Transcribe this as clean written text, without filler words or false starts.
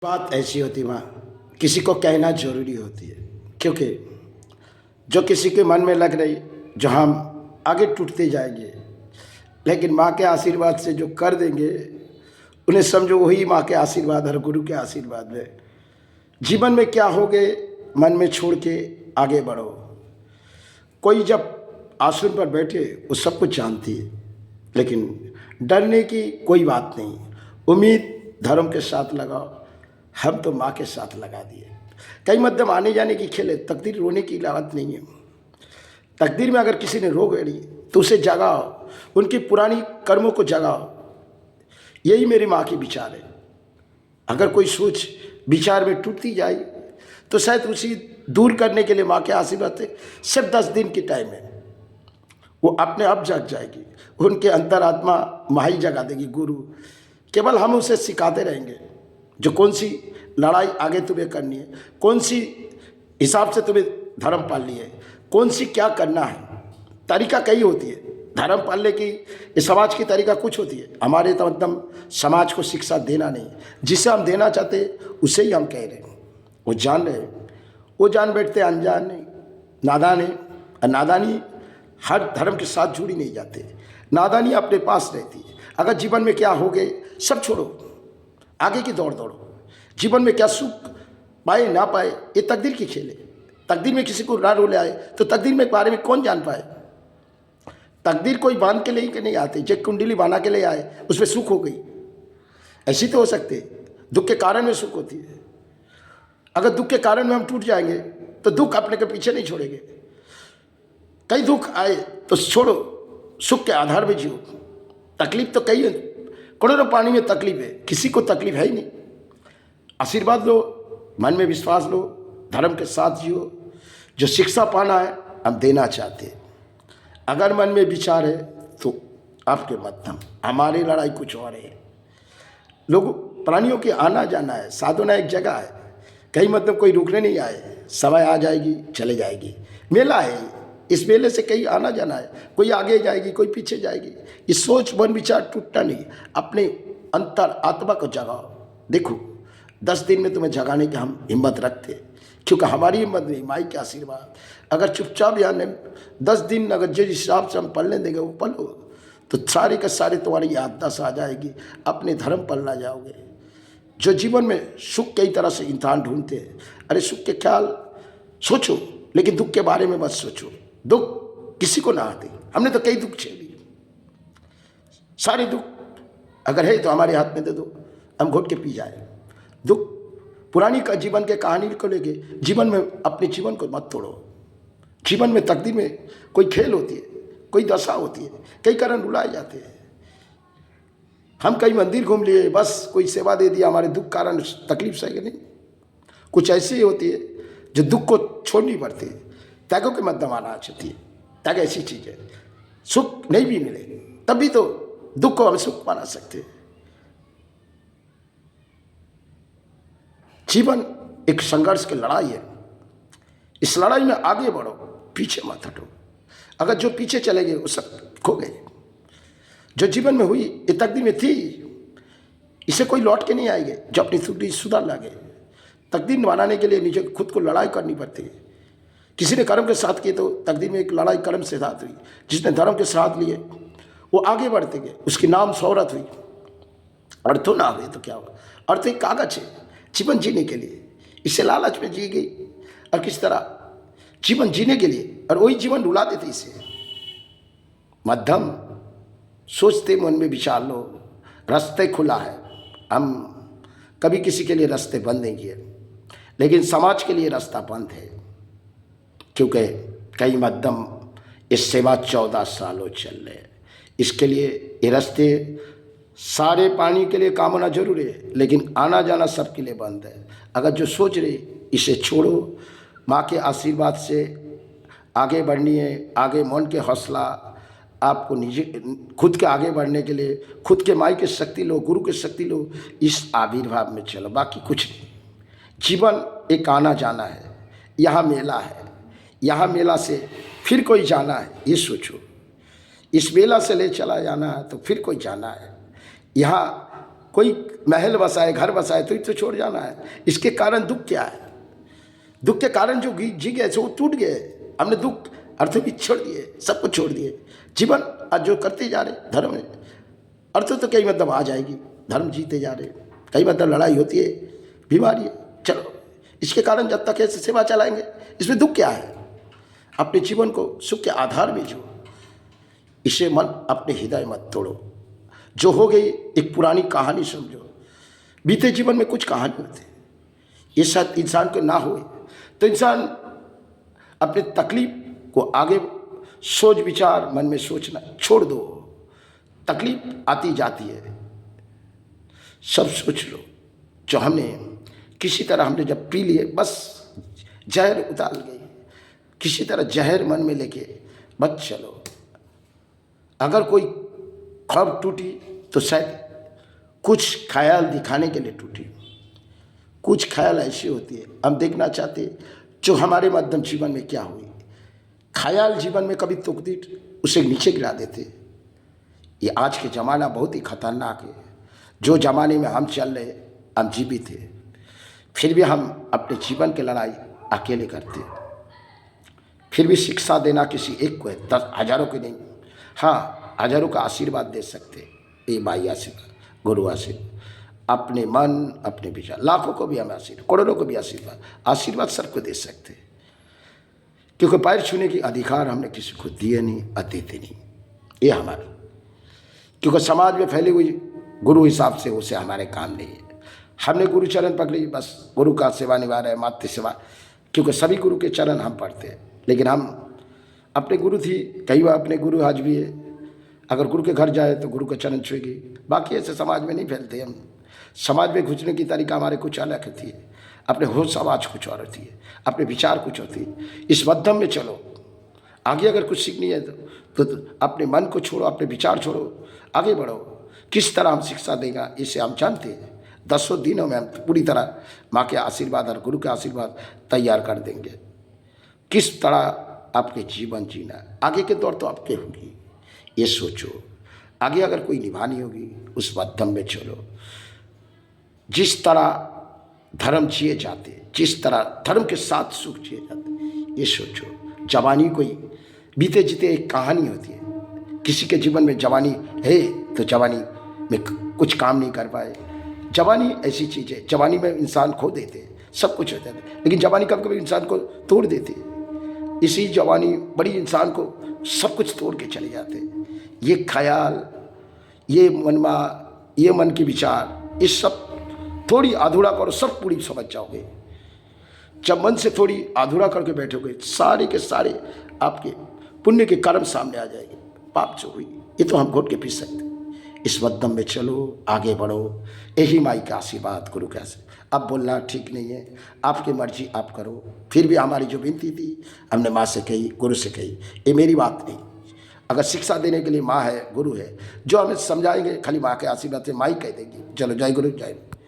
बात ऐसी होती माँ, किसी को कहना जरूरी होती है, क्योंकि जो किसी के मन में लग रही, जो हम आगे टूटते जाएंगे, लेकिन माँ के आशीर्वाद से जो कर देंगे उन्हें समझो वही माँ के आशीर्वाद और गुरु के आशीर्वाद है। जीवन में क्या हो गए मन में छोड़ के आगे बढ़ो। कोई जब आसन पर बैठे वो सब कुछ जानती है, लेकिन डरने की कोई बात नहीं। उम्मीद धर्म के साथ लगाओ। हम तो माँ के साथ लगा दिए। कई मध्यम आने जाने की खेल है, तकदीर रोने की लागत नहीं है। तकदीर में अगर किसी ने रो गई तो उसे जगाओ, उनकी पुरानी कर्मों को जगाओ। यही मेरी माँ की विचार है। अगर कोई सोच विचार में टूटती जाए तो शायद उसी दूर करने के लिए माँ के आशीर्वाद से सिर्फ 10 दिन की टाइम है, वो अपने आप जग जाएगी। उनके अंतरात्मा माँ ही जगा देगी, गुरु। केवल हम उसे सिखाते रहेंगे जो कौन सी लड़ाई आगे तुम्हें करनी है, कौन सी हिसाब से तुम्हें धर्म पालनी है, कौन सी क्या करना है। तरीका कई होती है धर्म पालने की। इस समाज की तरीका कुछ होती है। हमारे तो मतलब समाज को शिक्षा देना नहीं, जिसे हम देना चाहते उसे ही हम कह रहे हैं। वो जान रहे, वो जान बैठते अनजान नहीं, नादान है। और नादानी हर धर्म के साथ जुड़ी नहीं जाते, नादानी अपने पास रहती है। अगर जीवन में क्या हो गए सब छोड़ो, आगे की दौड़ दौड़ो। जीवन में क्या सुख पाए ना पाए ये तकदीर की खेल है। तकदीर में किसी को ना रोले आए तो तकदीर में बारे में कौन जान पाए। तकदीर कोई बांध के लिए नहीं आते, जो कुंडली बना के ले आए उसमें सुख हो गई, ऐसी तो हो सकते। दुख के कारण में सुख होती है। अगर दुख के कारण में हम टूट जाएंगे तो दुख अपने के पीछे नहीं छोड़ेंगे। कई दुख आए तो छोड़ो, सुख के आधार में जियो। तकलीफ तो कई है, करोड़ों पानी में तकलीफ है, किसी को तकलीफ है ही नहीं। आशीर्वाद लो, मन में विश्वास लो, धर्म के साथ जियो। जो शिक्षा पाना है हम देना चाहते हैं। अगर मन में विचार है तो आपके मध्यम, हमारी लड़ाई कुछ और है। लोग प्राणियों के आना जाना है, साधना एक जगह है, कहीं मतलब कोई रुकने नहीं आए। समय आ जाएगी चले जाएगी, मेला है। इस मेले से कहीं आना जाना है, कोई आगे जाएगी कोई पीछे जाएगी। इस सोच मन विचार टूटना नहीं, अपने अंतर आत्मा को जगाओ। देखो 10 दिन में तुम्हें जगाने की हम हिम्मत रखते, क्योंकि हमारी हिम्मत नहीं, माई के आशीर्वाद। अगर चुपचाप या 10 दिन अगर जिस हिसाब से हम पढ़ने देंगे वो पढ़ो तो सारे के सारे तुम्हारी याददाश्त आ जाएगी, अपने धर्म पढ़ना जाओगे। जो जीवन में सुख कई तरह से इंसान ढूंढते हैं। अरे सुख के ख्याल सोचो, लेकिन दुख के बारे में मत सोचो। दुख किसी को ना आते, हमने तो कई दुख झेली। सारे दुख अगर है तो हमारे हाथ में दे दो, हम घोट के पी जाए। दुख पुरानी का जीवन के कहानी को लेके जीवन में अपने जीवन को मत तोड़ो। जीवन में तकदीर में कोई खेल होती है, कोई दशा होती है, कई कारण रुलाए जाते हैं। हम कई मंदिर घूम लिए, बस कोई सेवा दे दिया, हमारे दुख कारण तकलीफ सही नहीं। कुछ ऐसी होती है जो दुख को छोड़नी पड़ती है, त्यागों के मध्यम आना चाहती है। त्याग ऐसी चीज है, सुख नहीं भी मिले तभी तो दुख को हम सुख बना सकते हैं। जीवन एक संघर्ष की लड़ाई है। इस लड़ाई में आगे बढ़ो, पीछे मत हटो। अगर जो पीछे चले गए वो सब खो गए। जो जीवन में हुई ये तकदीर में थी, इसे कोई लौट के नहीं आएंगे। जो अपनी त्रुटि सुधार लागे, तकदीर बनाने के लिए नीचे खुद को लड़ाई करनी पड़ती है। किसी ने कर्म के साथ किए तो तकदीर में एक लड़ाई कर्म से साथ हुई। जिसने धर्म के साथ लिए वो आगे बढ़ते गए, उसकी नाम शोहरत हुई। अर्थ ना हुए तो क्या हुआ। अर्थ एक कागज है जीवन जीने के लिए, इसे लालच में जी गई और किस तरह जीवन जीने के लिए, और वही जीवन रुला देते इसे। मध्यम सोचते, मन में विचार लो, रास्ते खुला है। हम कभी किसी के लिए रास्ते बंद नहीं किए, लेकिन समाज के लिए रास्ता बंद है, क्योंकि कई मध्यम इस सेवा 14 सालों चल रहे हैं। इसके लिए ये रास्ते सारे पानी के लिए काम होना जरूरी है, लेकिन आना जाना सबके लिए बंद है। अगर जो सोच रहे इसे छोड़ो, माँ के आशीर्वाद से आगे बढ़नी है। आगे मन के हौसला आपको निजी खुद के आगे बढ़ने के लिए खुद के माई की शक्ति लो, गुरु की शक्ति लो, इस आविर्भाव में चलो, बाकी कुछ नहीं। जीवन एक आना जाना है, यहाँ मेला है, यहाँ मेला से फिर कोई जाना है ये सोचो। इस मेला से ले चला जाना है तो फिर कोई जाना है। यहाँ कोई महल बसाए, घर बसाए तो छोड़ जाना है। इसके कारण दुख क्या है? दुख के कारण जो जी गए वो टूट गए। हमने दुख अर्थ भी छोड़ दिए, सब कुछ छोड़ दिए। जीवन आज जो करते जा रहे धर्म में, अर्थ तो कई मतलब आ जाएगी, धर्म जीते जा रहे, कई मतलब लड़ाई होती है, बीमारी है, चलो इसके कारण जब तक ऐसे सेवा चलाएंगे, इसमें दुख क्या है? अपने जीवन को सुख के आधार में जो इसे मन अपने हृदय मत तोड़ो। जो हो गई एक पुरानी कहानी समझो। बीते जीवन में कुछ कहानी होती है, ये शायद इंसान को ना होए तो इंसान अपने तकलीफ को आगे सोच विचार मन में सोचना छोड़ दो। तकलीफ आती जाती है, सब सोच लो। जो हमने किसी तरह हमने जब पी लिए, बस जहर उतार गई, किसी तरह जहर मन में लेके बच चलो। अगर कोई ख्वाब टूटी तो शायद कुछ ख्याल दिखाने के लिए टूटी। कुछ ख्याल ऐसी होती है हम देखना चाहते जो हमारे माध्यम जीवन में क्या हुई। ख्याल जीवन में कभी तकदीर उसे नीचे गिरा देते। ये आज के ज़माना बहुत ही खतरनाक है। जो ज़माने में हम चल रहे, हम जीवित थे, फिर भी हम अपने जीवन की लड़ाई अकेले करते। फिर भी शिक्षा देना किसी एक को है, 10 हज़ारों की नहीं। हाँ, हज़ारों का आशीर्वाद दे सकते, ये भाई आशीर्वाद, गुरु आशीर्वाद, अपने मन अपने विचार, लाखों को भी हमें आशीर्वाद, करोड़ों को भी आशीर्वाद सबको दे सकते। क्योंकि पैर छूने की अधिकार हमने किसी को दिए नहीं, देते नहीं, ये हमारा। क्योंकि समाज में फैली हुई गुरु हिसाब से उसे हमारे काम नहीं है। हमने गुरु चरण पकड़ी, बस गुरु का सेवा निभा रहे, मातृ सेवा। क्योंकि सभी गुरु के चरण हम पढ़ते हैं, लेकिन हम अपने गुरु थी, कई बार अपने गुरु आज भी है। अगर गुरु के घर जाए तो गुरु के चरण छुएगी। बाकी ऐसे समाज में नहीं फैलते हम। समाज में घुसने की तरीका हमारे कुछ अलग होती है, अपने होश आवाज़ कुछ और होती है, अपने विचार कुछ होती है। इस मध्यम में चलो। आगे अगर कुछ सीखनी है तो अपने मन को छोड़ो, अपने विचार छोड़ो, आगे बढ़ो। किस तरह हम शिक्षा देगा इसे हम जानते हैं। 10 दिनों में हम पूरी तरह माँ के आशीर्वाद और गुरु के आशीर्वाद तैयार कर देंगे। किस तरह आपके जीवन जीना, आगे के दौर तो आपके होगी, ये सोचो। आगे अगर कोई निभानी होगी उस मध्यम में चलो। जिस तरह धर्म जिए जाते, जिस तरह धर्म के साथ सुख जिए जाते, ये सोचो। जवानी कोई बीते जीते एक कहानी होती है। किसी के जीवन में जवानी है तो जवानी में कुछ काम नहीं कर पाए। जवानी ऐसी चीज़ है, जवानी में इंसान खो देते, सब कुछ हो जाता है, लेकिन जवानी कभी कभी इंसान को तोड़ देती है। इसी जवानी बड़ी इंसान को सब कुछ तोड़ के चले जाते हैं। ये ख्याल, ये मन के विचार, ये सब थोड़ी अधूरा करो, सब पूरी समझ जाओगे। जब मन से थोड़ी अधूरा करके बैठोगे, सारे के सारे आपके पुण्य के कर्म सामने आ जाएंगे। पाप जो हुई ये तो हम घोट के पी सकते। इस मध्यम में चलो, आगे बढ़ो। यही माई का आशीर्वाद, गुरु का आशीर्वाद। अब बोलना ठीक नहीं है, आपकी मर्जी आप करो। फिर भी हमारी जो विनती थी हमने माँ से कही, गुरु से कही, ये मेरी बात नहीं। अगर शिक्षा देने के लिए माँ है, गुरु है, जो हमें समझाएंगे खाली माँ के आशीर्वाद से माँ ही कह देंगी। चलो, जय गुरु, जय।